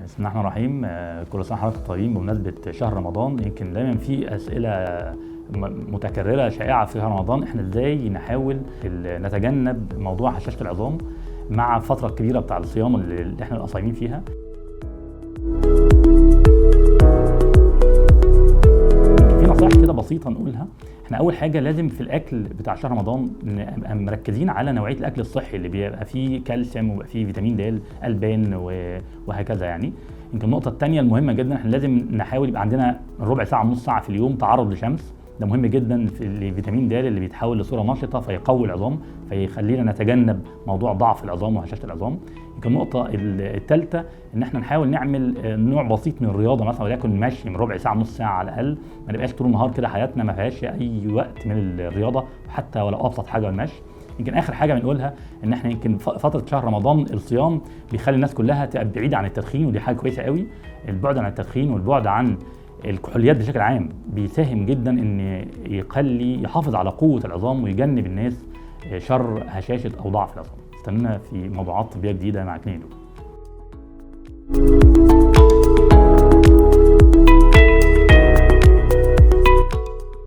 بسم الله الرحمن الرحيم. كل سنه وحضراتكم طيبين. بمناسبه شهر رمضان يمكن دايما في اسئله متكرره شائعه في شهر رمضان، احنا ازاي نحاول نتجنب موضوع هشاشه العظام مع الفتره الكبيره بتاع الصيام اللي احنا صايمين فيها. في نصائح كده بسيطه نقولها. احنا اول حاجه لازم في الاكل بتاع شهر رمضان نبقى مركزين على نوعيه الاكل الصحي اللي بيبقى فيه كالسيوم وبيبقى فيه فيتامين د، البان وهكذا. يعني يمكن النقطه الثانيه المهمه جدا، احنا لازم نحاول يبقى عندنا ربع ساعه نص ساعه في اليوم تعرض لشمس. ده مهم جدا في الفيتامين د اللي بيتحول لصوره نشطه فيقوي العظام، فيخلينا نتجنب موضوع ضعف العظام وهشاشه العظام. يمكن النقطه الثالثه ان احنا نحاول نعمل نوع بسيط من الرياضه، مثلا وليكن المشي من ربع ساعه نص ساعه على الاقل. ما نبقاش طول النهار كده حياتنا ما فيهاش اي وقت من الرياضه حتى ولو ابسط حاجه المشي. يمكن اخر حاجه بنقولها ان احنا يمكن فتره شهر رمضان الصيام بيخلي الناس كلها تبقى بعيده عن التدخين، ودي حاجه كويسه قوي. البعد عن التدخين والبعد عن الكحوليات بشكل عام بيساهم جدا ان يحافظ على قوه العظام ويجنب الناس شر هشاشه او ضعف العظام. استنونا في موضوعات طبيه جديده مع كلينيدو.